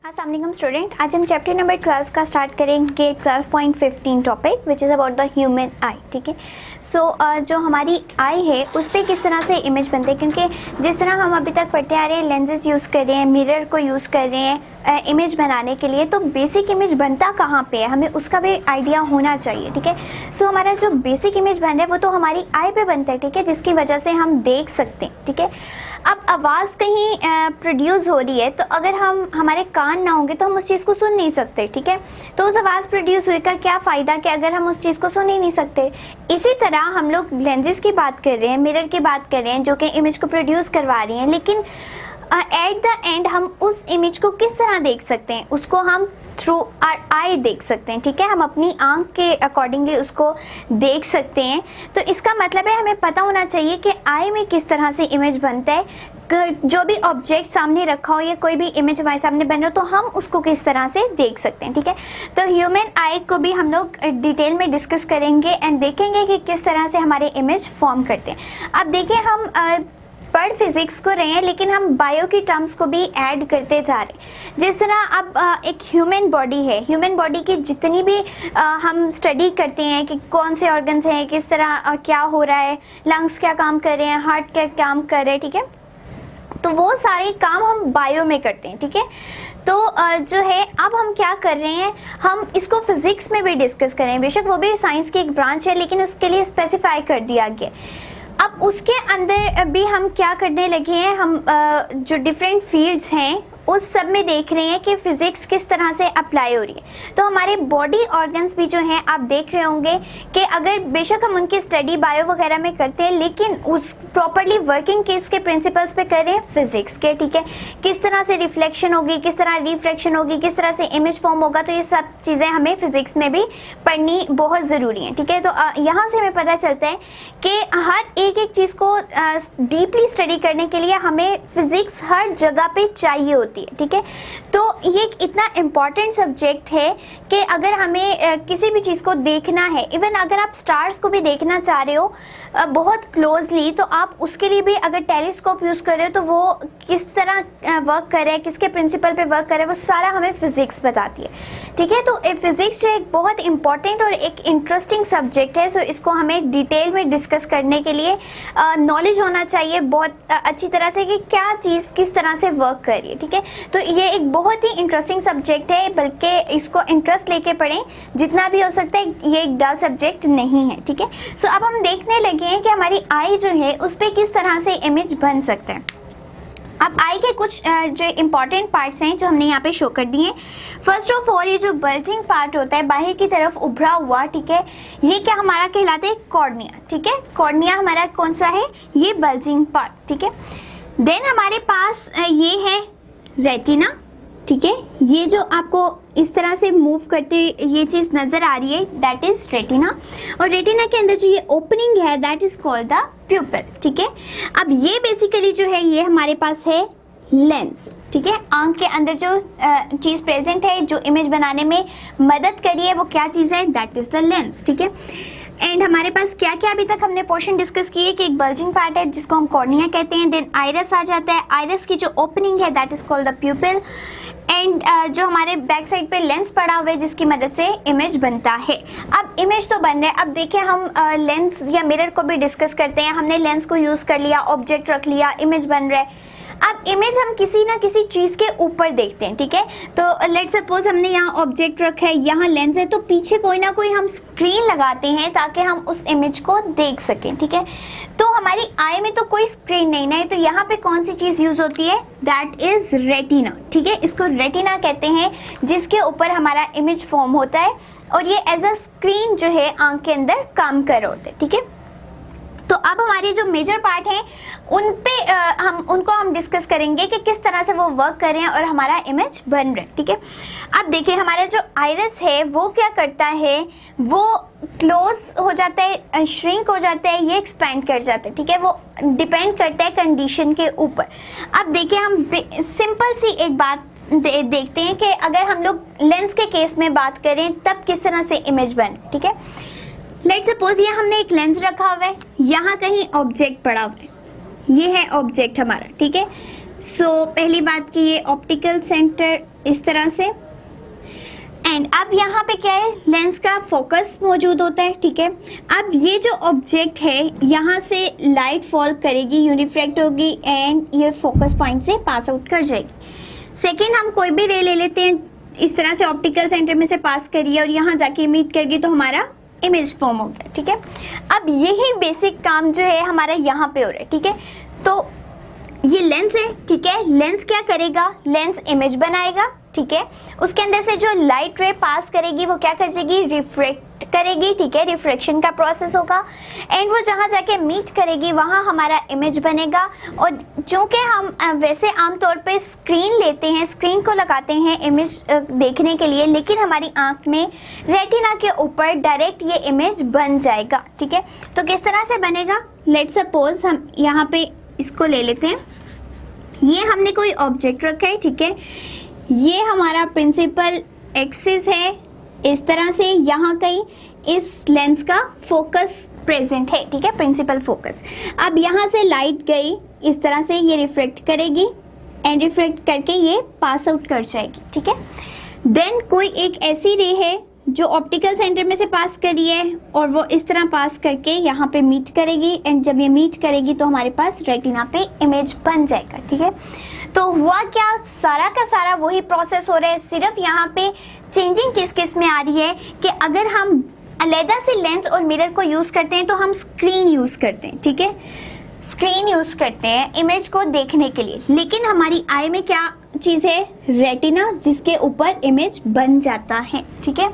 अस्सलाम वालेकुम स्टूडेंट, आज हम चैप्टर नंबर 12 का स्टार्ट करेंगे 12.15 topic which is about the human आई। ठीक है, जो हमारी आई है उस पर किस तरह से इमेज बनते हैं, क्योंकि जिस तरह हम अभी तक पढ़ते आ रहे हैं लेंसेज यूज़ कर रहे हैं, मिरर को यूज़ कर रहे हैं इमेज बनाने के लिए, तो बेसिक इमेज बनता कहाँ पे है हमें उसका भी आइडिया होना चाहिए। ठीक है, हमारा जो बेसिक इमेज बन रहा है वो तो हमारी आई पे बनता है, ठीक है, जिसकी वजह से हम देख सकते हैं। ठीक है, अब आवाज़ कहीं प्रोड्यूस हो रही है तो अगर हमारे कान ना होंगे तो हम उस चीज़ को सुन नहीं सकते। ठीक है, तो उस आवाज़ प्रोड्यूस हुए का क्या फ़ायदा कि अगर हम उस चीज़ को सुन ही नहीं सकते। इसी तरह हम लोग लेंसेज की बात कर रहे हैं, मिरर की बात कर रहे हैं जो कि इमेज को प्रोड्यूस करवा रही हैं, लेकिन एट द एंड हम उस इमेज को किस तरह देख सकते हैं, उसको हम थ्रू आर आई देख सकते हैं। ठीक है, हम अपनी आंख के अकॉर्डिंगली उसको देख सकते हैं। तो इसका मतलब है हमें पता होना चाहिए कि आई में किस तरह से इमेज बनता है, जो भी ऑब्जेक्ट सामने रखा हो या कोई भी इमेज हमारे सामने बन रहा हो तो हम उसको किस तरह से देख सकते हैं। ठीक है, तो ह्यूमन आई को भी हम लोग डिटेल में डिस्कस करेंगे एंड देखेंगे कि किस तरह से हमारे इमेज फॉर्म करते हैं। अब देखिए, हम पढ़ फिजिक्स को रहे हैं लेकिन हम बायो की टर्म्स को भी ऐड करते जा रहे हैं। जिस तरह अब एक ह्यूमन बॉडी है, ह्यूमन बॉडी की जितनी भी हम स्टडी करते हैं कि कौन से ऑर्गन्स हैं, किस तरह क्या हो रहा है, लंग्स क्या काम कर रहे हैं, हार्ट क्या काम कर रहे हैं। ठीक है, तो वो सारे काम हम बायो में करते हैं। ठीक है, तो जो है अब हम क्या कर रहे हैं, हम इसको फिजिक्स में भी डिस्कस करें। बेशक वो भी साइंस की एक ब्रांच है लेकिन उसके लिए स्पेसिफाई कर दिया गया। अब उसके अंदर भी हम क्या करने लगे हैं, हम जो डिफरेंट फील्ड्स हैं उस सब में देख रहे हैं कि फिज़िक्स किस तरह से अप्लाई हो रही है। तो हमारे बॉडी ऑर्गन्स भी जो हैं आप देख रहे होंगे कि अगर बेशक हम उनकी स्टडी बायो वगैरह में करते हैं लेकिन उस प्रॉपरली वर्किंग किसके प्रिंसिपल्स पे कर रहे हैं, फिज़िक्स के। ठीक है, किस तरह से रिफ्लेक्शन होगी, किस तरह रिफ्रैक्शन होगी, किस तरह से इमेज फॉर्म होगा, तो ये सब चीज़ें हमें फिज़िक्स में भी पढ़नी बहुत ज़रूरी है। ठीक है, तो यहाँ से हमें पता चलता है कि हर एक चीज़ को डीपली स्टडी करने के लिए हमें फिज़िक्स हर जगह पे चाहिए होती है। ठीक है, तो ये इतना इम्पॉर्टेंट सब्जेक्ट है कि अगर हमें किसी भी चीज़ को देखना है, इवन अगर आप स्टार्स को भी देखना चाह रहे हो बहुत क्लोजली, तो आप उसके लिए भी अगर टेलीस्कोप यूज़ कर रहे हो तो वो किस तरह वर्क कर रहा है, किसके प्रिंसिपल पे वर्क कर रहा है, वो सारा हमें फिज़िक्स बताती है। ठीक है, तो फिज़िक्स जो एक बहुत इंपॉर्टेंट और एक इंटरेस्टिंग सब्जेक्ट है, सो इसको हमें डिटेल में डिस्कस करने के लिए नॉलेज होना चाहिए बहुत अच्छी तरह से कि क्या चीज़ किस तरह से वर्क कर रही है। ठीक है, तो ये एक बहुत ही इंटरेस्टिंग सब्जेक्ट है, बल्कि इसको इंटरेस्ट लेके पढ़ें जितना भी हो सकता है, ये एक डल सब्जेक्ट नहीं है। ठीक है, सो अब हम देखने लगे हैं कि हमारी आई जो है उस पर किस तरह से इमेज बन सकता है। अब आई के कुछ जो इम्पॉर्टेंट पार्ट्स हैं जो हमने यहाँ पे शो कर दिए हैं। फर्स्ट ऑफ ऑल, ये जो बल्जिंग पार्ट होता है बाहर की तरफ उभरा हुआ, ठीक है, ये क्या हमारा कहलाता है, कॉर्निया। ठीक है, कॉर्निया हमारा कौन सा है, ये बल्जिंग पार्ट। ठीक है, देन हमारे पास ये है रेटिना। ठीक है, ये जो आपको इस तरह से मूव करते ये चीज़ नज़र आ रही है दैट इज़ रेटिना, और रेटिना के अंदर जो ये ओपनिंग है दैट इज़ कॉल्ड द प्यूपिल। ठीक है, अब ये बेसिकली जो है ये हमारे पास है लेंस। ठीक है, आंख के अंदर जो चीज़ प्रेजेंट है जो इमेज बनाने में मदद करी है वो क्या चीज़ है, दैट इज़ द लेंस। ठीक है, एंड हमारे पास क्या क्या अभी तक हमने पोर्शन डिस्कस किए कि एक बल्जिंग पार्ट है जिसको हम कॉर्निया कहते हैं, देन आइरस आ जाता है, आइरस की जो ओपनिंग है that is called the प्यूपिल, and जो हमारे बैक साइड पे लेंस पड़ा हुआ है जिसकी मदद से इमेज बनता है। अब इमेज तो बन रहा है, अब देखें हम लेंस या मिरर को भी डिस्कस करते हैं। हमने लेंस को यूज़ कर लिया, ऑब्जेक्ट रख लिया, इमेज बन रहा है। अब इमेज हम किसी ना किसी चीज़ के ऊपर देखते हैं। ठीक है, तो लेट्स सपोज हमने यहाँ ऑब्जेक्ट रखा है, यहाँ लेंस है, तो पीछे कोई ना कोई हम स्क्रीन लगाते हैं ताकि हम उस इमेज को देख सकें। ठीक है, तो हमारी आई में तो कोई स्क्रीन नहीं है, तो यहाँ पे कौन सी चीज़ यूज़ होती है, दैट इज़ रेटिना। ठीक है, इसको रेटिना कहते हैं जिसके ऊपर हमारा इमेज फॉर्म होता है और ये एज अ स्क्रीन जो है आंख के अंदर काम कर रहे होते हैं। ठीक है, तो अब हमारे जो मेजर पार्ट हैं उन पे उनको हम डिस्कस करेंगे कि किस तरह से वो वर्क कर रहे हैं और हमारा इमेज बन रहा है। ठीक है, अब देखिए हमारा जो आइरिस है वो क्या करता है, वो क्लोज हो जाता है, श्रिंक हो जाता है, ये एक्सपेंड कर जाता है। ठीक है, वो डिपेंड करता है कंडीशन के ऊपर। अब देखिए हम सिंपल सी एक बात देखते हैं कि अगर हम लोग लेंस के केस में बात करें तब किस तरह से इमेज बन। ठीक है, लेट्स सपोज ये हमने एक लेंस रखा हुआ है, यहाँ कहीं ऑब्जेक्ट पड़ा हुआ है, ये है ऑब्जेक्ट हमारा। ठीक है, सो पहली बात कि ये ऑप्टिकल सेंटर इस तरह से। एंड अब यहाँ पे क्या है, लेंस का फोकस मौजूद होता है, ठीक है। अब ये जो ऑब्जेक्ट है यहाँ से लाइट फॉल करेगी, यूनिफ्रैक्ट होगी एंड ये फोकस पॉइंट से पास आउट कर जाएगी। सेकेंड, हम कोई भी रे ले लेते हैं, इस तरह से ऑप्टिकल सेंटर में से पास करिए और यहाँ जाके मीट करिए तो हमारा इमेज फॉर्म हो गया, ठीक है। अब यही बेसिक काम जो है हमारा यहाँ पे हो रहा है, ठीक है। तो ये लेंस है, ठीक है। लेंस क्या करेगा, लेंस इमेज बनाएगा, ठीक है। उसके अंदर से जो लाइट रे पास करेगी वो क्या कर जाएगी, रिफ्रेक्ट करेगी, ठीक है। रिफ्रैक्शन का प्रोसेस होगा एंड वो जहाँ जाके मीट करेगी वहाँ हमारा इमेज बनेगा। और चूँकि हम वैसे आमतौर पे स्क्रीन लेते हैं, स्क्रीन को लगाते हैं इमेज देखने के लिए, लेकिन हमारी आँख में रेटिना के ऊपर डायरेक्ट ये इमेज बन जाएगा, ठीक है। तो किस तरह से बनेगा, लेट्स सपोज हम यहाँ पे इसको ले लेते हैं। ये हमने कोई ऑब्जेक्ट रखा है, ठीक है। ये हमारा प्रिंसिपल एक्सिस है, इस तरह से यहाँ कहीं इस लेंस का फोकस प्रेजेंट है, ठीक है, प्रिंसिपल फोकस। अब यहाँ से लाइट गई, इस तरह से ये रिफ्लेक्ट करेगी एंड रिफ्लेक्ट करके ये पास आउट कर जाएगी, ठीक है। देन कोई एक ऐसी रे है जो ऑप्टिकल सेंटर में से पास करी है और वो इस तरह पास करके यहाँ पे मीट करेगी एंड जब ये मीट करेगी तो हमारे पास रेटिना पे इमेज बन जाएगा, ठीक है। तो हुआ क्या, सारा का सारा वही प्रोसेस हो रहा है, सिर्फ यहाँ पे चेंजिंग किस में आ रही है कि अगर हम अलग से लेंस और मिरर को यूज़ करते हैं तो हम स्क्रीन यूज़ करते हैं, ठीक है। स्क्रीन यूज़ करते हैं इमेज को देखने के लिए, लेकिन हमारी आई में क्या चीज़ है, रेटिना, जिसके ऊपर इमेज बन जाता है, ठीक है।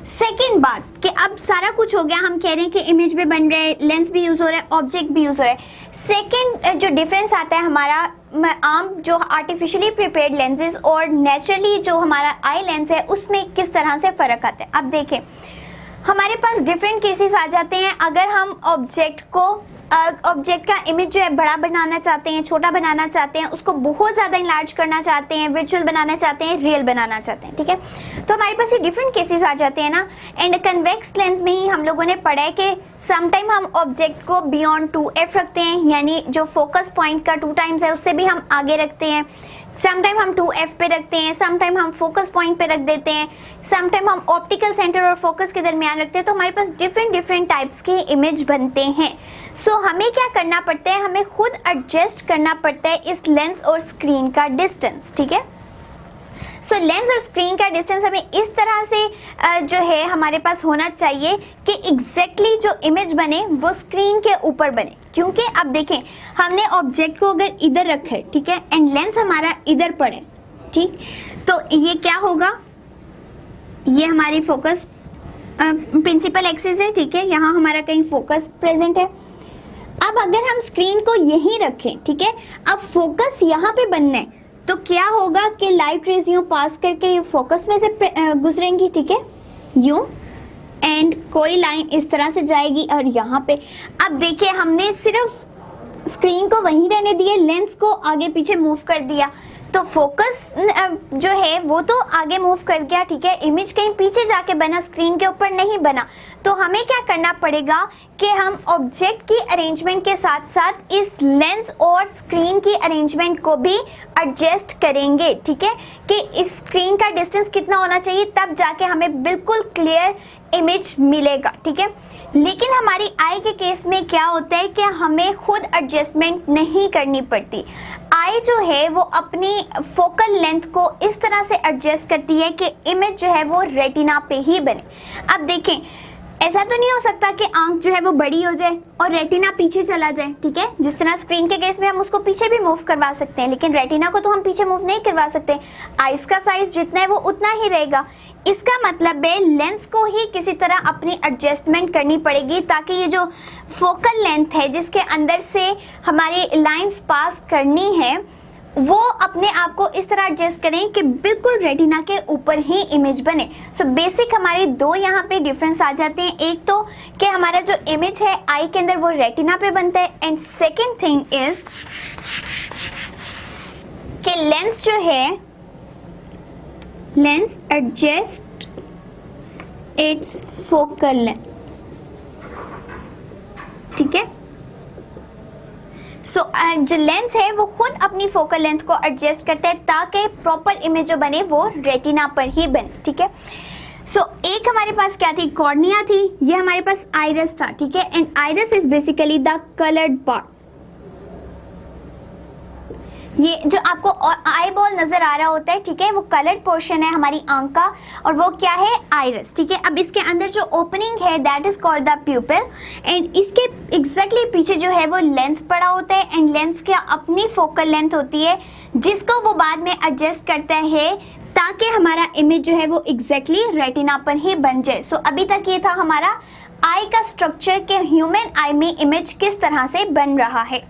सेकेंड बात कि अब सारा कुछ हो गया, हम कह रहे हैं कि इमेज भी बन रहा है, लेंस भी यूज़ हो रहा है, ऑब्जेक्ट भी यूज़ हो रहा है। सेकेंड जो डिफरेंस आता है हमारा आम जो आर्टिफिशियली प्रिपेयर्ड लेंसेज और नेचुरली जो हमारा आई लेंस है उसमें किस तरह से फ़र्क आता है। अब देखें, हमारे पास डिफरेंट केसेस आ जाते हैं। अगर हम ऑब्जेक्ट का इमेज जो है बड़ा बनाना चाहते हैं, छोटा बनाना चाहते हैं, उसको बहुत ज़्यादा इनलार्ज करना चाहते हैं, वर्चुअल बनाना चाहते हैं, रियल बनाना चाहते हैं, ठीक है। तो हमारे पास ये डिफरेंट केसेस आ जाते हैं ना। एंड कन्वेक्स लेंस में ही हम लोगों ने पढ़ा है कि समटाइम हम ऑब्जेक्ट को बियॉन्ड 2f रखते हैं, यानी जो फोकस पॉइंट का 2 टाइम्स है उससे भी हम आगे रखते हैं। समटाइम हम 2f पे रखते हैं, समटाइम हम फोकस पॉइंट पे रख देते हैं, समटाइम हम ऑप्टिकल सेंटर और फोकस के दरमियान रखते हैं। तो हमारे पास डिफरेंट टाइप्स के इमेज बनते हैं। सो हमें क्या करना पड़ता है, हमें खुद एडजस्ट करना पड़ता है इस लेंस और स्क्रीन का डिस्टेंस, ठीक है। सो लेंस और स्क्रीन का डिस्टेंस हमें इस तरह से जो है हमारे पास होना चाहिए कि एग्जैक्टली जो इमेज बने वो स्क्रीन के ऊपर बने। क्योंकि अब देखें, हमने ऑब्जेक्ट को अगर इधर रखा है, ठीक है, एंड लेंस हमारा इधर पड़े, ठीक, तो ये क्या होगा, ये हमारी फोकस प्रिंसिपल एक्सिस है, ठीक है, यहाँ हमारा कहीं फोकस प्रेजेंट है। अब अगर हम स्क्रीन को यहीं रखें, ठीक है, अब फोकस यहाँ पे बनना है, तो क्या होगा कि लाइट रेज यूँ पास करके ये फोकस में से गुजरेंगी, ठीक है, यूँ, एंड कोई लाइन इस तरह से जाएगी और यहाँ पे। अब देखिए, हमने सिर्फ स्क्रीन को वहीं रहने दिए, लेंस को आगे पीछे मूव कर दिया, तो फोकस जो है वो तो आगे मूव कर गया, ठीक है, इमेज कहीं पीछे जाके बना, स्क्रीन के ऊपर नहीं बना। तो हमें क्या करना पड़ेगा कि हम ऑब्जेक्ट की अरेंजमेंट के साथ साथ इस लेंस और स्क्रीन की अरेंजमेंट को भी एडजस्ट करेंगे, ठीक है, कि इस स्क्रीन का डिस्टेंस कितना होना चाहिए, तब जाके हमें बिल्कुल क्लियर इमेज मिलेगा, ठीक है। लेकिन हमारी आई के केस में क्या होता है कि हमें खुद एडजस्टमेंट नहीं करनी पड़ती। आई जो है वो अपनी फोकल लेंथ को इस तरह से एडजस्ट करती है कि इमेज जो है वो रेटिना पे ही बने। अब देखें, ऐसा तो नहीं हो सकता कि आंख जो है वो बड़ी हो जाए और रेटिना पीछे चला जाए, ठीक है। जिस तरह स्क्रीन के केस में हम उसको पीछे भी मूव करवा सकते हैं, लेकिन रेटिना को तो हम पीछे मूव नहीं करवा सकते। आइस का साइज जितना है वो उतना ही रहेगा। इसका मतलब है लेंस को ही किसी तरह अपनी एडजस्टमेंट करनी पड़ेगी ताकि ये जो फोकल लेंथ है जिसके अंदर से हमारी लाइंस पास करनी है वो अपने आप को इस तरह एडजस्ट करें कि बिल्कुल रेटिना के ऊपर ही इमेज बने। सो बेसिक हमारे दो यहाँ पे डिफरेंस आ जाते हैं। एक तो कि हमारा जो इमेज है आई के अंदर वो रेटिना पे बनता है, एंड सेकेंड थिंग इज कि लेंस जो है, lens adjust its focal length, ठीक है। सो जो लेंस है वो खुद अपनी फोकल लेंथ को एडजस्ट करता है ताकि प्रॉपर इमेज जो बने वो रेटिना पर ही बने, ठीक है। सो एक हमारे पास क्या थी, कॉर्निया थी, ये हमारे पास आइरिस था, ठीक है। And iris is basically the coloured part. ये जो आपको आई बॉल नजर आ रहा होता है, ठीक है, वो कलर्ड पोर्शन है हमारी आंख का, और वो क्या है, आइरिस, ठीक है। अब इसके अंदर जो ओपनिंग है that is called the प्यूपिल, and इसके एग्जैक्टली पीछे जो है वो लेंस पड़ा होता है, एंड लेंस की अपनी फोकल लेंथ होती है जिसको वो बाद में एडजस्ट करता है ताकि हमारा इमेज जो है वो एग्जैक्टली रेटिना पर ही बन जाए। सो अभी तक ये था हमारा आई का स्ट्रक्चर के ह्यूमन आई में इमेज किस तरह से बन रहा है।